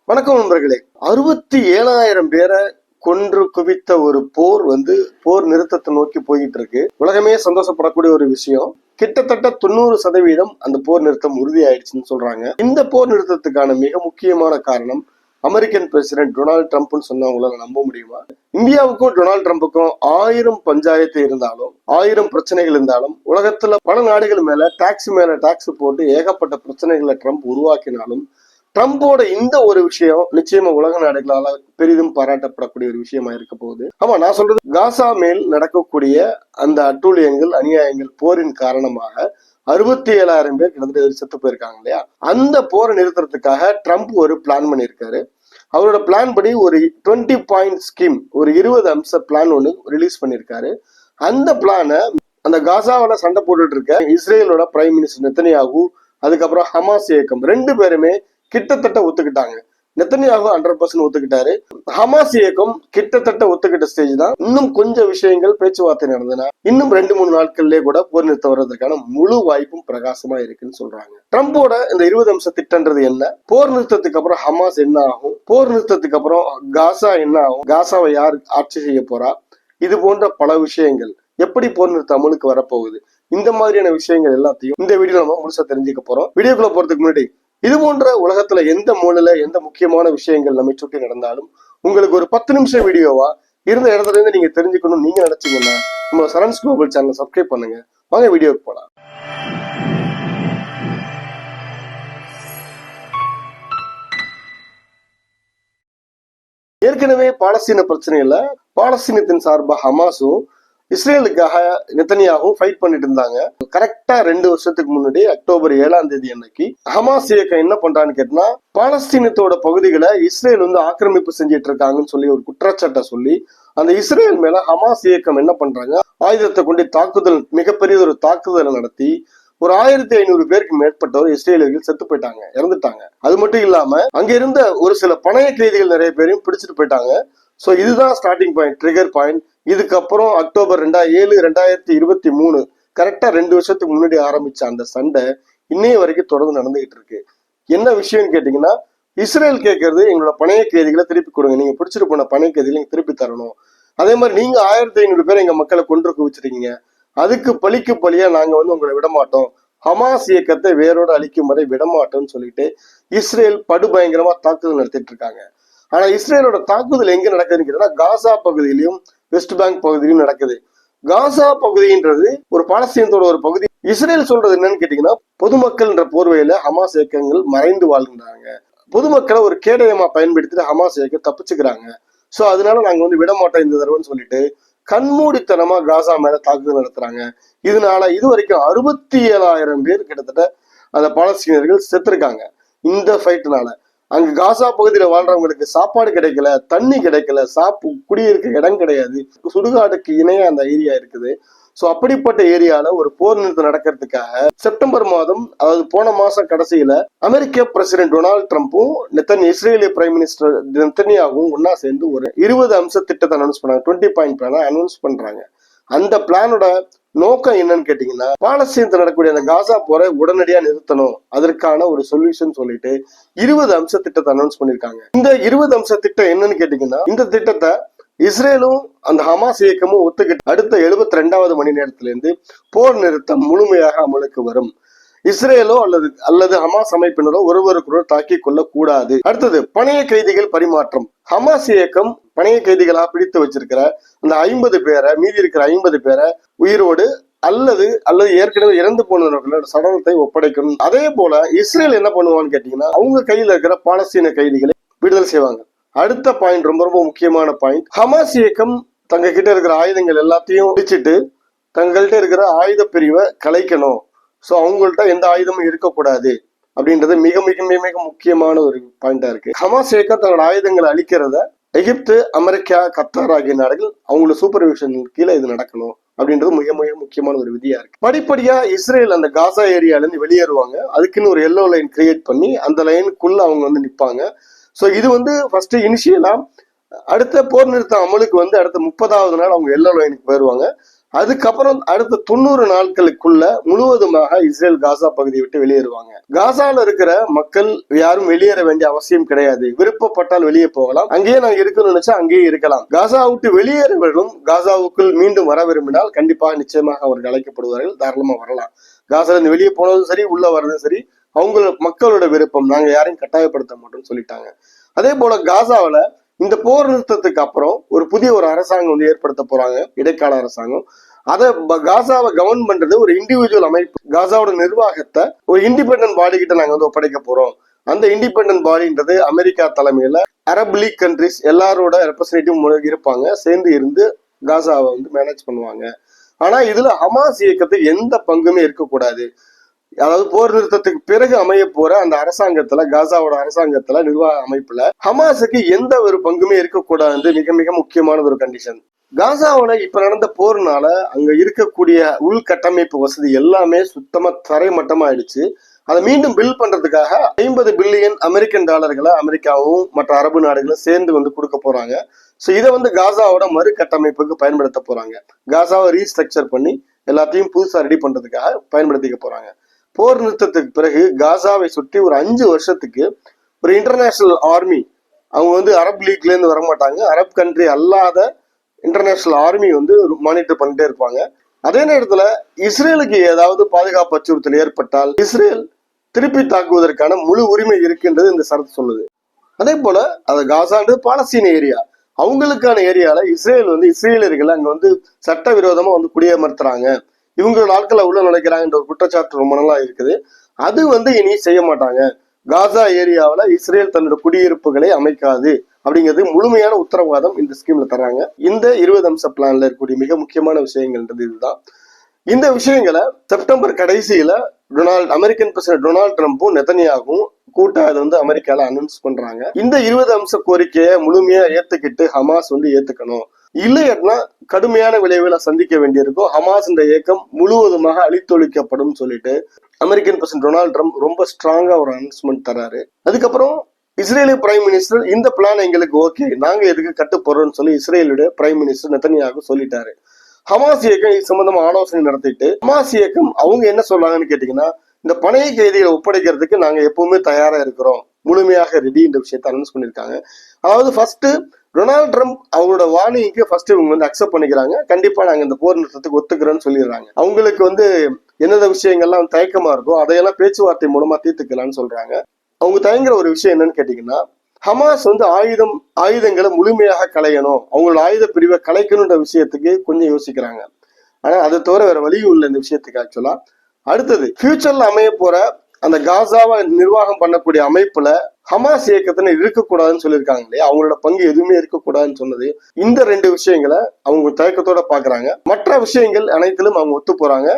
வணக்கம் நண்பர்களே. 67,000 பேரை கொன்று குவித்த ஒரு போர் நிறுத்தத்தை நோக்கி போயிட்டு இருக்கு. உலகமே சந்தோஷப்படக்கூடிய ஒரு விஷயம். கிட்டத்தட்ட 90% அந்த போர் நிறுத்தம் உறுதி ஆயிடுச்சுன்னு சொல்றாங்க. இந்த போர் நிறுத்தத்துக்கான மிக முக்கியமான காரணம் அமெரிக்கன் பிரசிடென்ட் டொனால்டு ட்ரம்ப்னு சொன்னவங்களால நம்ப முடியுமா? இந்தியாவுக்கும் டொனால்டு ட்ரம்புக்கும் 1000 பஞ்சாயத்து இருந்தாலும் 1000 பிரச்சனைகள் இருந்தாலும் உலகத்துல பல நாடுகள் மேல டாக்ஸ் போட்டு ஏகப்பட்ட பிரச்சனைகளை ட்ரம்ப் உருவாக்கினாலும் ட்ரம்போட இந்த ஒரு விஷயம் நிச்சயமா உலக நாடுகளால பெரிதும் பாராட்டப்படக்கூடிய ஒரு விஷயமா இருக்க போகுது. ஆமா, நான் சொல்றது காசா மேல் நடக்கக்கூடிய அந்த அட்டூழியங்கள் அநியாயங்கள் போரின் காரணமாக 67,000 பேர் கிட்டத்தட்ட செத்து போயிருக்காங்க இல்லையா? அந்த போரை நிறுத்துறதுக்காக ட்ரம்ப் ஒரு பிளான் பண்ணியிருக்காரு. அவரோட பிளான் படி ஒரு 20 பாயிண்ட் ஸ்கீம், ஒரு 20 அம்ச பிளான் ஒன்று ரிலீஸ் பண்ணியிருக்காரு. அந்த பிளானை அந்த காசாவில சண்டை போட்டுட்டு இருக்க இஸ்ரேலோட பிரைம் மினிஸ்டர் நெத்தனியாகு, அதுக்கப்புறம் ஹமாஸ் இயக்கம் 2 பேருமே கிட்டத்தட்ட ஒத்துக்கிட்டாங்க. நெத்தனியாகு 100% ஒத்துக்கிட்டாரு. ஹமாஸ் இயக்கம் கிட்டத்தட்ட ஒத்துக்கிட்ட ஸ்டேஜ் தான். இன்னும் கொஞ்சம் விஷயங்கள் பேச்சுவார்த்தை நடந்ததுன்னா இன்னும் 2-3 நாட்கள்லயே கூட போர் நிறுத்தம் வர்றதுக்கான முழு வாய்ப்பும் பிரகாசமா இருக்குன்னு சொல்றாங்க. ட்ரம்போட இந்த 20 அம்ச திட்டன்றது என்ன? போர் நிறுத்தத்துக்கு அப்புறம் ஹமாஸ் என்ன ஆகும்? போர் நிறுத்தத்துக்கு அப்புறம் காசா என்ன ஆகும்? காசாவை யார் ஆட்சி செய்ய போறா? இது போன்ற பல விஷயங்கள், எப்படி போர் நிறுத்தம் அமலுக்கு வரப்போகுது, இந்த மாதிரியான விஷயங்கள் எல்லாத்தையும் இந்த வீடியோ நம்ம முழுசா தெரிஞ்சுக்க போறோம். வீடியோக்குள்ள போறதுக்கு முன்னாடி இது போன்ற உலகத்துல எந்த மூலையில எந்த முக்கியமான விஷயங்கள் நம்மை சுற்றி நடந்தாலும் உங்களுக்கு ஒரு 10 நிமிஷம் வீடியோவா இருந்த இடத்துல இருந்து நீங்க தெரிஞ்சுக்கணும் நீங்க நினைச்சீங்கன்னா நம்ம சரண்ஸ் குளோபல் சேனலை சப்ஸ்கிரைப் பண்ணுங்க. வாங்க வீடியோக்கு போலாம். ஏற்கனவே பாலஸ்தீன பிரச்சனையில பாலஸ்தீனத்தின் சார்பா ஹமாஸும் இஸ்ரேலுக்காக நெத்தனியாகவும் ஃபைட் பண்ணிட்டு இருந்தாங்க. கரெக்டா 2 வருஷத்துக்கு முன்னாடி அக்டோபர் 7ஆம் தேதி அன்னைக்கு ஹமாஸ் இயக்கம் என்ன பண்றான்னு கேட்டா, பாலஸ்தீனத்தோட பகுதிகளை இஸ்ரேல் ஆக்கிரமிப்பு செஞ்சிட்டு இருக்காங்கன்னு சொல்லி ஒரு குற்றச்சாட்டை சொல்லி அந்த இஸ்ரேல் மேல ஹமாஸ் இயக்கம் என்ன பண்றாங்க, ஆயுதத்தை கொண்டு தாக்குதல், மிகப்பெரிய ஒரு தாக்குதலை நடத்தி ஒரு 1500 பேருக்கு மேற்பட்டவர் இஸ்ரேலியர்கள் செத்து போயிட்டாங்க, இறந்துட்டாங்க. அது மட்டும் இல்லாம அங்க இருந்த ஒரு சில பணைய கைதிகள் நிறைய பேரையும் பிடிச்சிட்டு போயிட்டாங்க. சோ இதுதான் ஸ்டார்டிங் பாயிண்ட், ட்ரிகர் பாயிண்ட். இதுக்கப்புறம் அக்டோபர் 7, 2023 கரெக்டா 2 வருஷத்துக்கு முன்னாடி ஆரம்பிச்ச அந்த சண்டை இன்னைய வரைக்கும் தொடர்ந்து நடந்துகிட்டு இருக்கு. என்ன விஷயம்னு கேட்டீங்கன்னா, இஸ்ரேல் கேட்கறது எங்களோட பணைய கைதிகளை திருப்பி கொடுங்க, நீங்க பிடிச்சிட்டு போன பணைய கைதிகளை திருப்பி தரணும். அதே மாதிரி நீங்க 1500 பேர் எங்க மக்களை கொன்று குவிச்சிருக்கீங்க, அதுக்கு பழிக்கு பழியா நாங்க உங்களை விடமாட்டோம், ஹமாஸ் இயக்கத்தை வேரோட அழிக்கும் வரை விடமாட்டோம்னு சொல்லிட்டு இஸ்ரேல் படுபயங்கரமா தாக்குதல் நடத்திட்டு இருக்காங்க. ஆனா இஸ்ரேலோட தாக்குதல் எங்க நடக்குதுன்னு கேட்டா, காசா பகுதியிலும் வெஸ்ட் பேங்க் பகுதியிலும் நடக்குது. காசா பகுதின்றது ஒரு பாலஸ்தீனத்தோட ஒரு பகுதி. இஸ்ரேல் சொல்றது என்னன்னு கேட்டீங்கன்னா, பொதுமக்கள் என்ற போர்வையில ஹமாஸ் இயக்கங்கள் மறைந்து வாழ்கின்றாங்க, பொதுமக்களை ஒரு கேடயமா பயன்படுத்திட்டு ஹமாஸ் இயக்கம் தப்பிச்சுக்கிறாங்க. சோ அதனால நாங்க விடமாட்டோம் இந்த தடவைன்னு சொல்லிட்டு கண்மூடித்தனமா காசா மேல தாக்குதல் நடத்துறாங்க. இதனால இதுவரைக்கும் 67,000 பேர் கிட்டத்தட்ட அந்த பாலஸ்தீனர்கள் செத்துருக்காங்க இந்த ஃபைட்னால. அங்க காசா பகுதியில வாழ்றவங்களுக்கு சாப்பாடு கிடைக்கல, தண்ணி கிடைக்கல, குடியிருக்க இடம் கிடையாது, சுடுகாடுக்கு இணையா அந்த ஏரியா இருக்குது. சோ அப்படிப்பட்ட ஏரியால ஒரு போர் நிறுத்தம் நடக்கிறதுக்காக செப்டம்பர் மாதம், அதாவது போன மாசம் கடைசியில அமெரிக்க பிரசிடென்ட் டொனால்டு ட்ரம்ப்பும் இஸ்ரேலிய பிரைம் மினிஸ்டர் நெத்தனியாகவும் ஒன்னா சேர்ந்து ஒரு 20 அம்ச திட்டத்தை அனௌன்ஸ் பண்ணாங்க. 20 பாயிண்ட் பிளான அனௌன்ஸ் பண்றாங்க. அந்த பிளானோட நோக்கம் என்னன்னு கேட்டீங்கன்னா, பாலஸ்தீனத்தில் நடக்கக்கூடிய அந்த காசா போரை உடனடியா நிறுத்தணும், அதற்கான ஒரு சொல்யூஷன் சொல்லிட்டு 20 அம்ச திட்டத்தை அனௌன்ஸ் பண்ணிருக்காங்க. இந்த 20 அம்ச திட்டம் என்னன்னு கேட்டீங்கன்னா, இந்த திட்டத்தை இஸ்ரேலும் அந்த ஹமாஸ் இயக்கமும் ஒத்துக்கிட்டு அடுத்த 72வது மணி நேரத்துல இருந்து போர் நிறுத்தம் முழுமையாக அமலுக்கு வரும். இஸ்ரேலோ அல்லது ஹமாஸ் அமைப்பினரோ ஒருவருக்கொருவர் தாக்கி கொள்ள கூடாது. அடுத்தது பணைய கைதிகள் பரிமாற்றம். ஹமாஸ் இயக்கம் பணைய கைதிகளா பிடித்து வச்சிருக்கிற அந்த 50 பேரை, மீதி இருக்கிற 50 பேரை உயிரோடு அல்லது ஏற்கனவே இறந்து போனவர்களோட சடலத்தை ஒப்படைக்கணும். அதே போல இஸ்ரேல் என்ன பண்ணுவான்னு கேட்டீங்கன்னா, அவங்க கையில இருக்கிற பாலஸ்தீன கைதிகளை விடுதலை செய்வாங்க. அடுத்த பாயிண்ட், ரொம்ப ரொம்ப முக்கியமான பாயிண்ட், ஹமாஸ் இயக்கம் தங்க கிட்ட இருக்கிற ஆயுதங்கள் எல்லாத்தையும் பிடிச்சிட்டு தங்கள்கிட்ட இருக்கிற ஆயுத பிரிவை கலைக்கணும். சோ அவங்கள்ட்ட எந்த ஆயுதமும் இருக்கக்கூடாது அப்படின்றது மிக மிக மிக முக்கியமான ஒரு பாயிண்டா இருக்கு. ஹமாஸ் இயக்கம் தங்களோட ஆயுதங்களை அழிக்கிறத எகிப்து, அமெரிக்கா, கத்தார் ஆகிய நாடுகள் அவங்களோட சூப்பர்விஷன் கீழே இது நடக்கணும் அப்படின்றது மிக மிக முக்கியமான ஒரு விதியா இருக்கு. படிப்படியா இஸ்ரேல் அந்த காசா ஏரியால இருந்து வெளியேறுவாங்க. அதுக்குன்னு ஒரு எல்லோ லைன் கிரியேட் பண்ணி அந்த லைனுக்குள்ள அவங்க நிப்பாங்க. சோ இது ஃபர்ஸ்ட் இனிஷியலா அடுத்த போர் நிறுத்தம் அமலுக்கு அடுத்த 30வது நாள் அவங்க எல்லோ லைனுக்கு போயிருவாங்க. அதுக்கப்புறம் அடுத்த 90 நாட்களுக்குள்ள முழுவதுமாக இஸ்ரேல் காசா பகுதியை விட்டு வெளியேறுவாங்க. காசால இருக்கிற மக்கள் யாரும் வெளியேற வேண்டிய அவசியம் கிடையாது. விருப்பப்பட்டால் வெளியே போகலாம். அங்கேயே நாங்க இருக்கணும்னு நினைச்சா அங்கேயே இருக்கலாம். காசா விட்டு வெளியேறுவர்களும் காசாவுக்குள் மீண்டும் வர விரும்பினால் கண்டிப்பாக நிச்சயமாக அவர்கள் அழைக்கப்படுவார்கள். தாராளமா வரலாம். காசால இருந்து வெளியே போனதும் சரி, உள்ள வர்றதும் சரி, அவங்களோட மக்களோட விருப்பம். நாங்க யாரையும் கட்டாயப்படுத்த மாட்டோம்னு சொல்லிட்டாங்க. அதே போல காசாவில இந்த போர் நிறுத்தத்துக்கு அப்புறம் ஒரு புதிய அரசாங்கம் வந்து ஏற்படுத்த போறாங்க, இடைக்கால அரசாங்கம். அதை காசாவை கவர்ன் பண்றது ஒரு இண்டிவிஜுவல் அமைப்பு. காசாவோட நிர்வாகத்தை ஒரு இண்டிபெண்டன்ட் பாடி கிட்ட நாங்க வந்து ஒப்படைக்க போறோம். அந்த இண்டிபெண்டன்ட் பாடின்றது அமெரிக்கா தலைமையில அரப் லீக் கண்ட்ரிஸ் எல்லாரோட ரெப்ரசன்டேட்டிவ் இருப்பாங்க, சேர்ந்து இருந்து காசாவை வந்து மேனேஜ் பண்ணுவாங்க. ஆனா இதுல ஹமாஸ் இயக்கத்துக்கு எந்த பங்குமே இருக்கக்கூடாது. அதாவது போர் நிறுத்தத்துக்கு பிறகு அமைய போற அந்த அரசாங்கத்துல, காசாவோட அரசாங்கத்துல, நிர்வாக அமைப்புல ஹமாஸுக்கு எந்த ஒரு பங்குமே இருக்கக்கூடாது. மிக மிக முக்கியமான ஒரு கண்டிஷன். காசாவோட இப்ப நடந்த போர்னால அங்க இருக்கக்கூடிய உள்கட்டமைப்பு வசதி எல்லாமே சுத்தமா தரைமட்டமா ஆயிடுச்சு. அதை மீண்டும் பில்ட் பண்றதுக்காக 50 பில்லியன் அமெரிக்கன் டாலர்களை அமெரிக்காவும் மற்ற அரபு நாடுகளும் சேர்ந்து வந்து கொடுக்க போறாங்க. ஸோ இதை வந்து காசாவோட மறு கட்டமைப்புக்கு பயன்படுத்த போறாங்க. காசாவை ரீஸ்ட்ரக்சர் பண்ணி எல்லாத்தையும் புதுசா ரெடி பண்றதுக்காக பயன்படுத்திக்க போறாங்க. போர் நிறுத்தத்துக்கு பிறகு காசாவை சுற்றி ஒரு 5 வருஷத்துக்கு ஒரு இன்டர்நேஷனல் ஆர்மி, அவங்க வந்து அரப் லீக்ல இருந்து வரமாட்டாங்க, அரப் கண்ட்ரி அல்லாத இன்டர்நேஷனல் ஆர்மி வந்து மானிட்டர் பண்ணிட்டே இருப்பாங்க. அதே நேரத்துல இஸ்ரேலுக்கு ஏதாவது பாதுகாப்பு அச்சுறுத்தல் ஏற்பட்டால் இஸ்ரேல் திருப்பி தாக்குவதற்கான முழு உரிமை இருக்கின்றது இந்த சரத்து சொல்லுது. அதே போல அது காசான்றது பாலஸ்தீன ஏரியா, அவங்களுக்கான ஏரியால இஸ்ரேல் வந்து இஸ்ரேலியர்கள் அங்க வந்து சட்டவிரோதமா வந்து குடியமர்த்துறாங்க, இவங்களோட ஆட்களை உள்ள நுழைக்கிறாங்கன்ற ஒரு குற்றச்சாட்டு ரொம்ப நாளா இருக்குது. அது வந்து இனி செய்ய மாட்டாங்க. காசா ஏரியாவில் இஸ்ரேல் தன்னோட குடியிருப்புகளை அமைக்காது அப்படிங்கிறது முழுமையான உத்தரவாதம் இந்த ஸ்கீம்ல தர்றாங்க. இந்த 20 அம்ச பிளான்ல இருக்கக்கூடிய மிக முக்கியமான விஷயங்கள்ன்றது இதுதான். இந்த விஷயங்களை செப்டம்பர் கடைசியில அமெரிக்கன் பிரசிடன்ட் டொனால்ட் ட்ரம்ப்பும் நெதன்யாகும் கூட்டா அதை வந்து அமெரிக்கால அனௌன்ஸ் பண்றாங்க. இந்த 20 அம்ச கோரிக்கையை முழுமையா ஏத்துக்கிட்டு ஹமாஸ் வந்து ஏத்துக்கணும், இல்லைன்னா கடுமையான விளைவுகளை சந்திக்க வேண்டியிருக்கும், ஹமாஸ் இந்த இயக்கம் முழுவதுமாக அழித்தொழிக்கப்படும் சொல்லிட்டு அமெரிக்கன் பிரசிடன்ட் டொனால்ட் ட்ரம்ப் ரொம்ப ஸ்ட்ராங்கா ஒரு அனௌன்ஸ்மெண்ட் தராரு. அதுக்கப்புறம் இஸ்ரேலிய பிரைம் மினிஸ்டர் இந்த பிளான் எங்களுக்கு ஓகே, நாங்க எதுக்கு கட்டுப்போறோம்னு சொல்லி இஸ்ரேலுடைய பிரைம் மினிஸ்டர் நெதன்யாகு சொல்லிட்டாரு. ஹமாஸ் இயக்கம் இது சம்பந்தமா ஆலோசனை நடத்திட்டு ஹமாஸ் இயக்கம் அவங்க என்ன சொல்றாங்கன்னு கேட்டீங்கன்னா, இந்த பணைய கைதிகளை ஒப்படைக்கிறதுக்கு நாங்க எப்பவுமே தயாரா இருக்கிறோம், முழுமையாக ரெடி இந்த விஷயத்தை அனௌன்ஸ் பண்ணிருக்காங்க. அதாவது ஃபர்ஸ்ட் டொனால்ட் ட்ரம்ப் அவங்களோட வார்னிங்க்கு ஃபர்ஸ்ட் இவங்க வந்து அக்செப்ட் பண்ணிக்கிறாங்க, கண்டிப்பா நாங்க இந்த போர் நிறுத்தத்துக்கு ஒத்துக்கிறோம்னு சொல்லிடுறாங்க. அவங்களுக்கு வந்து எந்தெந்த விஷயங்கள்லாம் தயக்கமா இருக்கோ அதையெல்லாம் பேச்சுவார்த்தை மூலமா தீர்த்துக்கலாம்னு சொல்றாங்க. அவங்க தயங்குற ஒரு விஷயம் என்னன்னு கேட்டீங்கன்னா, ஹமாஸ் வந்து ஆயுதங்களை முழுமையாக களையணும், அவங்களோட ஆயுத பிரிவை கலைக்கணுன்ற விஷயத்துக்கு கொஞ்சம் யோசிக்கிறாங்க. ஆனா அதை தவிர வேற வழியும் இல்லை இந்த விஷயத்துக்கு. ஆக்சுவலா அடுத்தது ஃபியூச்சர்ல அமைய போற அந்த காசாவை நிர்வாகம் பண்ணக்கூடிய அமைப்புல ஹமாஸ் இயக்கத்தினர் இருக்கக்கூடாதுன்னு சொல்லியிருக்காங்க இல்லையா, அவங்களோட பங்கு எதுவுமே இருக்கக்கூடாதுன்னு சொன்னது. இந்த 2 விஷயங்களை அவங்க தயக்கத்தோட பாக்குறாங்க. மற்ற விஷயங்கள் அனைத்திலும் அவங்க ஒத்து போறாங்க.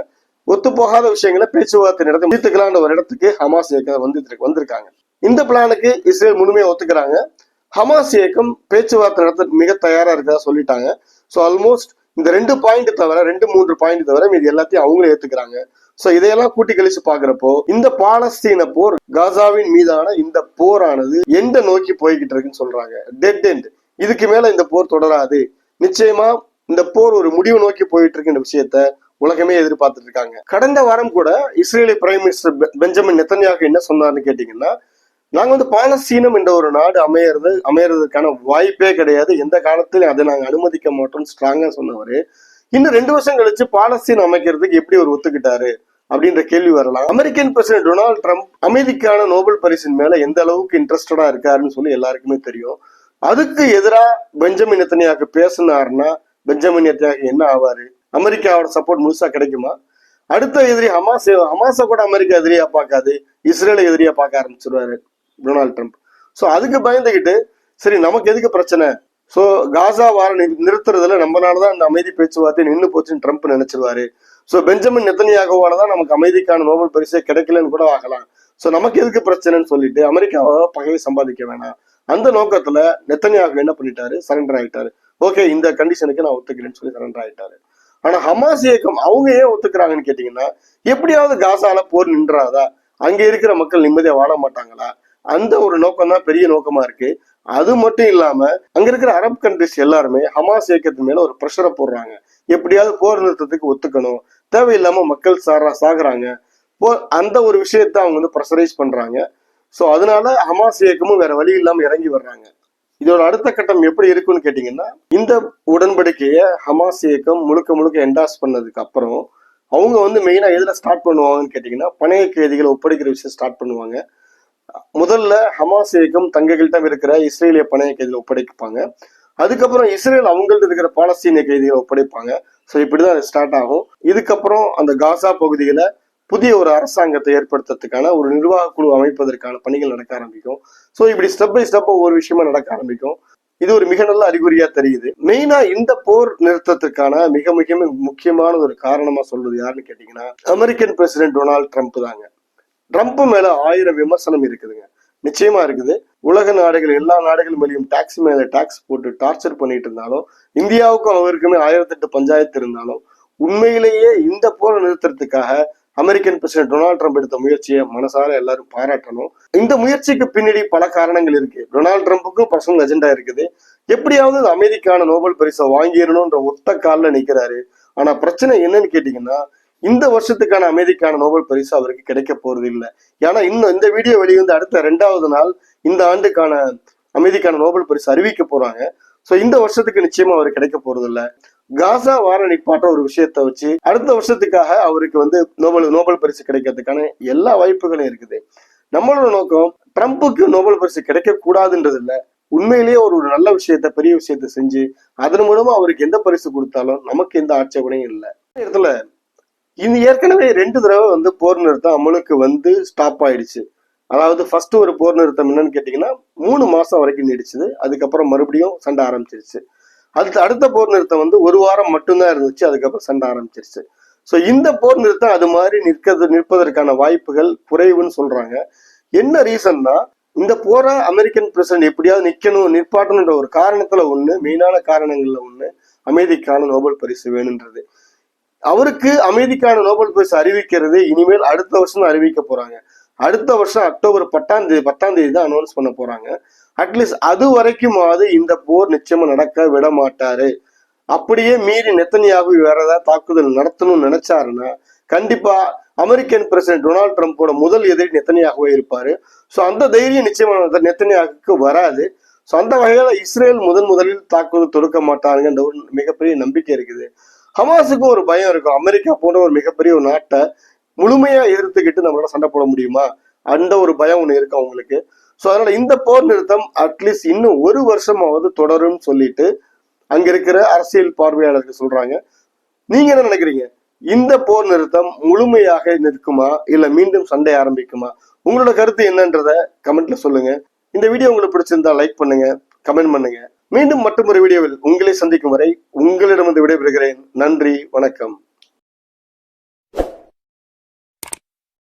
ஒத்து போகாத விஷயங்களை பேச்சுவார்த்தை நடத்தி முடித்துக்கலான்ற ஒரு இடத்துக்கு ஹமாஸ் இயக்கம் வந்திருக்காங்க. இந்த பிளானுக்கு இஸ்ரேல் முழுமையா ஒத்துக்கிறாங்க. ஹமாஸ் இயக்கம் பேச்சுவார்த்தை நடத்த மிக தயாரா இருக்கதா சொல்லிட்டாங்க. ஸோ ஆல்மோஸ்ட் இந்த 2 பாயிண்ட் தவிர 2-3 பாயிண்ட் தவிர இது எல்லாத்தையும் அவங்களே ஏத்துக்கிறாங்க. சோ இதையெல்லாம் கூட்டி கழிச்சு பாக்குறப்போ இந்த பாலஸ்தீன போர், காசாவின் மீதான இந்த போரானது எண்ட நோக்கி போய்கிட்டு இருக்குன்னு சொல்றாங்க. Dead end. இதுக்கு மேல இந்த போர் தொடராது, நிச்சயமா இந்த போர் ஒரு முடிவு நோக்கி போயிட்டு இருக்கு விஷயத்த உலகமே எதிர்பார்த்துட்டு இருக்காங்க. கடந்த வாரம் கூட இஸ்ரேலிய பிரைம் மினிஸ்டர் பெஞ்சமின் நெதன்யாகு என்ன சொன்னார்னு கேட்டீங்கன்னா, நாங்க வந்து பாலஸ்தீனம் என்ற ஒரு நாடு அமையறதுக்கான வாய்ப்பே கிடையாது, எந்த காலத்திலும் அதை நாங்க அனுமதிக்க மாட்டோம்னு ஸ்ட்ராங்கா சொன்னவரு இன்னும் 2 வருஷம் கழிச்சு பாலஸ்தீனம் அமைக்கிறதுக்கு எப்படி ஒரு ஒத்துக்கிட்டாரு அப்படின்ற கேள்வி வரலாம். அமெரிக்கன் பிரசிடன்ட் டொனால்ட் ட்ரம்ப் அமைதிக்கான நோபல் பரிசின் மேல எந்த அளவுக்கு இன்ட்ரெஸ்டடா இருக்காருன்னு சொல்லி எல்லாருக்குமே தெரியும். அதுக்கு எதிராக பெஞ்சமின் நெதன்யாகு பேசினாருன்னா பெஞ்சமின் நெதன்யாகு என்ன ஆவாரு? அமெரிக்காவோட சப்போர்ட் முழுசா கிடைக்குமா? அடுத்த எதிரி ஹமாஸை கூட அமெரிக்கா எதிரியா பார்க்காது, இஸ்ரேலை எதிரியா பார்க்க ஆரம்பிச்சிருவாரு டொனால்ட் ட்ரம்ப். ஸோ அதுக்கு பயந்துகிட்டு சரி நமக்கு எதுக்கு பிரச்சனை, ஸோ காசா வார நிறுத்துறதுல நம்மளாலதான் அந்த அமைதி பேச்சுவார்த்தை நின்று போச்சுன்னு ட்ரம்ப் நினைச்சிருவாரு. ஸோ பெஞ்சமின் நெதன்யாகுவாலதான் நமக்கு அமைதிக்கான நோபல் பரிசே கிடைக்கலன்னு கூட ஆகலாம். ஸோ நமக்கு எதுக்கு பிரச்சனைன்னு சொல்லிட்டு அமெரிக்காவை பகையை சம்பாதிக்க வேணாம், அந்த நோக்கத்துல நெதன்யாகு என்ன பண்ணிட்டாரு, சரண்டர் ஆயிட்டாரு. ஓகே, இந்த கண்டிஷனுக்கு நான் ஒத்துக்கிறேன்னு சொல்லி சரண்டர் ஆயிட்டாரு. ஆனா ஹமாஸ் இயக்கம் அவங்க ஏன் ஒத்துக்கிறாங்கன்னு கேட்டீங்கன்னா, எப்படியாவது காசால போர் நின்றாதா, அங்க இருக்கிற மக்கள் நிம்மதியா வாழ மாட்டாங்களா, அந்த ஒரு நோக்கம் தான் பெரிய நோக்கமா இருக்கு. அது மட்டும் இல்லாம அங்க இருக்கிற அரப் கண்ட்ரிஸ் எல்லாருமே ஹமாஸ் இயக்கத்து மேல ஒரு பிரஷரை போடுறாங்க, எப்படியாவது போர் நிறுத்தத்துக்கு ஒத்துக்கணும், தேவையில்லாம மக்கள் சாகுறாங்க, அந்த ஒரு விஷயத்த அவங்க வந்து ப்ரெஷரைஸ் பண்றாங்க. சோ அதனால ஹமாஸ் இயக்கமும் வேற வழி இல்லாம இறங்கி வர்றாங்க. இதோட அடுத்த கட்டம் எப்படி இருக்குன்னு கேட்டீங்கன்னா, இந்த உடன்படிக்கைய ஹமாஸ் இயக்கம் முழுக்க முழுக்க என்டாஸ் பண்ணதுக்கு அப்புறம் அவங்க வந்து மெயினா எதுல ஸ்டார்ட் பண்ணுவாங்கன்னு கேட்டீங்கன்னா, பணைய கைதிகளை ஒப்படைக்கிற விஷயம் ஸ்டார்ட் பண்ணுவாங்க. முதல்ல ஹமாஸ் இயக்கம் தங்கள்கிட்ட இருக்கிற இஸ்ரேலிய பணைய கைதிகளை ஒப்படைப்பாங்க. அதுக்கப்புறம் இஸ்ரேல் அவங்கள்ட்ட இருக்கிற பாலஸ்தீனிய கைதிகளை ஒப்படைப்பாங்க. ஸோ இப்படிதான் ஸ்டார்ட் ஆகும். இதுக்கப்புறம் அந்த காசா பகுதியில புதிய ஒரு அரசாங்கத்தை ஏற்படுத்துறதுக்கான ஒரு நிர்வாக குழு அமைப்பதற்கான பணிகள் நடக்க ஆரம்பிக்கும். ஸோ இப்படி ஸ்டெப் பை ஸ்டெப் ஒவ்வொரு விஷயமா நடக்க ஆரம்பிக்கும். இது ஒரு மிக நல்ல அறிகுறியா தெரியுது. மெயினா இந்த போர் நிறுத்தத்துக்கான மிக மிக முக்கியமான ஒரு காரணமா சொல்றது யாருன்னு கேட்டீங்கன்னா, அமெரிக்கன் பிரசிடென்ட் டொனால்ட் ட்ரம்ப் தாங்க. ட்ரம்ப் மேல 1000 விமர்சனம் இருக்குதுங்க, நிச்சயமா இருக்குது. உலக நாடுகள் எல்லா நாடுகள் மேலேயும் டாக்ஸ் மேல டாக்ஸ் போட்டு டார்ச்சர் பண்ணிட்டு இருந்தாலும், இந்தியாவுக்கும் அவருக்குமே 1008 பஞ்சாயத்து இருந்தாலும், உண்மையிலேயே இந்த போரை நிறுத்துறதுக்காக அமெரிக்கன் பிரசிடென்ட் டொனால்ட் ட்ரம்ப் எடுத்த முயற்சியை மனசார எல்லாரும் பாராட்டணும். இந்த முயற்சிக்கு பின்னாடி பல காரணங்கள் இருக்கு. டொனால்ட் ட்ரம்ப்புக்கும் பர்சனல் அஜெண்டா இருக்குது. எப்படியாவது அமெரிக்கான நோபல் பரிசை வாங்கிடணும்ன்ற ஒத்த காலில் நிக்கிறாரு. ஆனா பிரச்சனை என்னன்னு கேட்டீங்கன்னா, இந்த வருஷத்துக்கான அமெரிக்கான நோபல் பரிசு அவருக்கு கிடைக்க போறது இல்லை. ஏன்னா இன்னும் இந்த வீடியோ வெளிவந்து அடுத்த 2வது நாள் இந்த ஆண்டுக்கான அமெரிக்கான நோபல் பரிசு அறிவிக்க போறாங்க. சோ இந்த வருஷத்துக்கு நிச்சயமா அவர் கிடைக்க போறது இல்லை. காசா வார நிப்பாட்ட ஒரு விஷயத்த வச்சு அடுத்த வருஷத்துக்காக அவருக்கு வந்து நோபல் பரிசு கிடைக்கிறதுக்கான எல்லா வாய்ப்புகளும் இருக்குது. நம்மளோட நோக்கம் ட்ரம்ப்புக்கு நோபல் பரிசு கிடைக்க கூடாதுன்றது இல்ல, உண்மையிலேயே ஒரு நல்ல விஷயத்த பெரிய விஷயத்த செஞ்சு அதன் மூலமா அவருக்கு எந்த பரிசு கொடுத்தாலும் நமக்கு எந்த ஆட்சேபனையும் இல்லை. இடத்துல இது ஏற்கனவே 2 தடவை வந்து போர் நிறுத்தம் அமலுக்கு வந்து ஸ்டாப் ஆயிடுச்சு. அதாவது ஃபர்ஸ்ட் ஒரு போர் நிறுத்தம் என்னன்னு கேட்டீங்கன்னா 3 மாசம் வரைக்கும் நீடிச்சுது. அதுக்கப்புறம் மறுபடியும் சண்டை ஆரம்பிச்சிருச்சு. அடுத்த போர் நிறுத்தம் வந்து 1 வாரம் மட்டும்தான் இருந்துச்சு. அதுக்கப்புறம் சண்டை ஆரம்பிச்சிருச்சு. சோ இந்த போர் நிறுத்தம் அது மாதிரி நிற்பதற்கான வாய்ப்புகள் குறைவுன்னு சொல்றாங்க. என்ன ரீசன்னா, இந்த போரை அமெரிக்கன் பிரசிடென்ட் எப்படியாவது நிப்பாட்டணுன்ற ஒரு காரணத்துல மெயினான காரணங்கள்ல அமைதிக்கான நோபல் பரிசு வேணுன்றது. அவருக்கு அமைதிக்கான நோபல் பரிசு அறிவிக்கிறது இனிமேல் அடுத்த வருஷம் தான் அறிவிக்க போறாங்க. அடுத்த வருஷம் அக்டோபர் 10ஆம் தேதி தான் அனௌன்ஸ் பண்ண போறாங்க. அட்லீஸ்ட் அது வரைக்குமாவது இந்த போர் நிச்சயமா நடக்க விட மாட்டாரு. அப்படியே மீறி நெத்தனியாகு வேற ஏதாவது தாக்குதல் நடத்தணும்னு நினைச்சாருன்னா கண்டிப்பா அமெரிக்கன் பிரசிடென்ட் டொனால்ட் ட்ரம்ப்போட முதல் எதிரி நெத்தனியாகவே இருப்பாரு. ஸோ அந்த தைரியம் நிச்சயமா நெத்தனியாகுக்கு வராது. ஸோ அந்த வகையில இஸ்ரேல் முதலில் தாக்குதல் தொடுக்க மாட்டாருங்கன்ற ஒரு மிகப்பெரிய நம்பிக்கை இருக்குது. ஹமாஸுக்கும் ஒரு பயம் இருக்கும். அமெரிக்கா போன்ற ஒரு மிகப்பெரிய ஒரு நாட்டை முழுமையா எதிர்த்துக்கிட்டு நம்மளால சண்டை போட முடியுமா, அந்த ஒரு பயம் ஒண்ணு இருக்கு அவங்களுக்கு. சோ அதனால இந்த போர் நிறுத்தம் அட்லீஸ்ட் இன்னும் 1 வருஷமாவது தொடரும் சொல்லிட்டு அங்க இருக்கிற அரசியல் பார்வையாளர்கள் சொல்றாங்க. நீங்க என்ன நினைக்கிறீங்க? இந்த போர் நிறுத்தம் முழுமையாக நிற்குமா இல்ல மீண்டும் சண்டை ஆரம்பிக்குமா? உங்களோட கருத்து என்னன்றத கமெண்ட்ல சொல்லுங்க. இந்த வீடியோ உங்களுக்கு பிடிச்சிருந்தா லைக் பண்ணுங்க, கமெண்ட் பண்ணுங்க. மீண்டும் மற்றொரு வீடியோவில் உங்களை சந்திக்கும் வரை உங்களிடமிருந்து விடைபெறுகிறேன். நன்றி, வணக்கம்.